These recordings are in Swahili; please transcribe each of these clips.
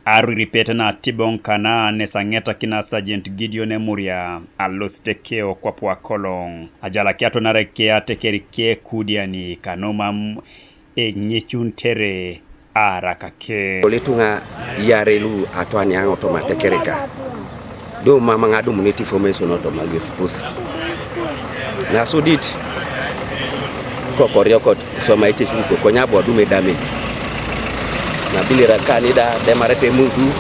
Ari ripeta na tibon kana nesangeta kina Sergeant Gideon Muria alostekeo kwa pwa kolong. Ajala kiato narekea tekerike kudiani kanoma nyechuntere arakake. Oletunga yarelu atwani ang otomatekereka. Do mama ngadu muneti formation otomalu expose. Na so dit ko koriokot so maiti chuko konyabo dume dame. Na bili rakani da demarete mudu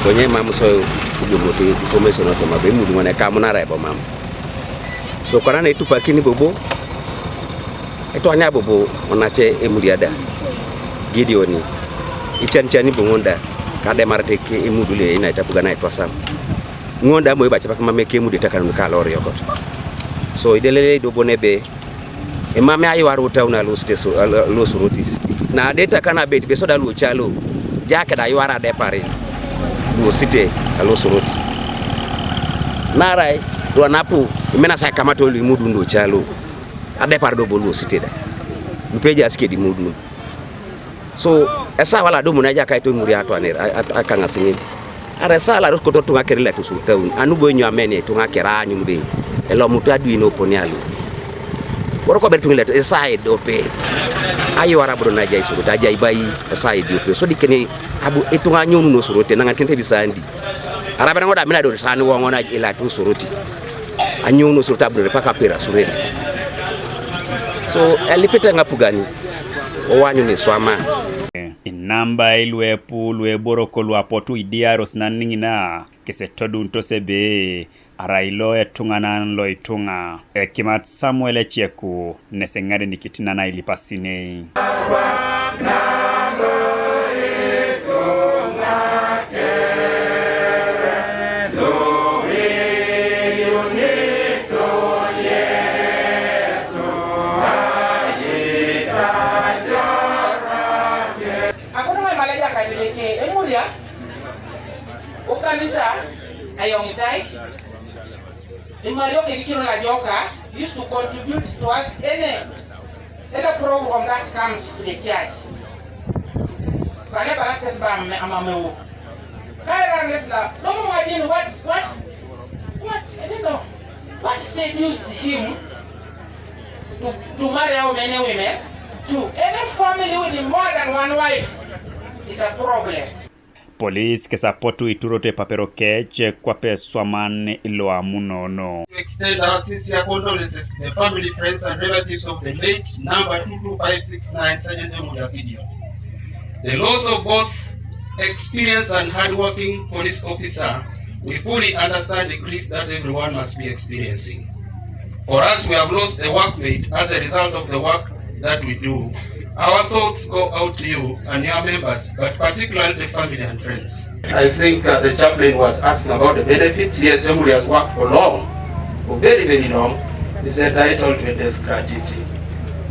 konye mamso kujomote information otomabe mudu mane kamuna rebo mam. So kana itu pakini bobo eto anya bobo onache emuriada Gideoni ichan-chani bongonda kada marate ke emudule ina itapugana itwasam ngonda moyo bacha pakama meke emude takanu ka lori yokot so idelele do bonebe e mame ayi waru tawna lo steso lo surotis na data kana bet be soda lo chalo jake da yara de pare lo cité lo suroti narai do napu mena sa kamato lo mudu ndo chalo ade pare do bolo cité da lupeja aske di mudu. So esa wala do munaja kay to muri ato aner akanga sini ara sala ro ko to tunga kerela to sultan anu boy nyu amene tunga kera nyu mbe elo mutadu ino ponialu woro ko betu ngile esa e dope ayi wara bro na jay suru ta jay bayi esa e dope so dikene abu etunga nyu no surote nanga kente bisandi ara bana ngoda mina do sani wo ngona ila to suroti anyu no surota bro paka pera surete so elipita ngapugani owanyu ni swama inamba ilwe pulwe boroko lwa potu idiaro sinaningina kese todu ntosebe arailo etungana lo itunga kimat Samuel Cheku nesengade nikitina na ilipasine Kanisa ayongitai Imario Kikiro La Joka used to contribute to us any program that comes to the church. Kaneba askes bam amamewo. Kaira resla, don't imagine what I don't know what seduced him to marry how many women. To any family with more than one wife is a problem. Police kesapotu iturote papero keche kwa peswaman iloa munono. To extend our sincere condolences to the family, friends and relatives of the late number 22569 Sergeant Muria Gideon. The loss of both experienced and hardworking police officer, we fully understand the grief that everyone must be experiencing. For us, we have lost a workmate as a result of the work that we do. Our thoughts go out to you and your members, but particularly the family and friends. I think the chaplain was asking about the benefits. Yes, somebody has worked for very, very long. Is entitled to a death gratuity.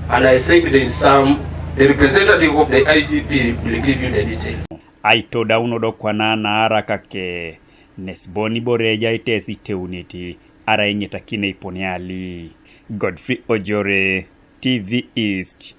And I think there is the representative of the IGP will give you the details. Aito daunodo kwa na arakake nesboni boreja itesi teuniti ara inyeta kine iponiali. Godfrey Ojore, TV East.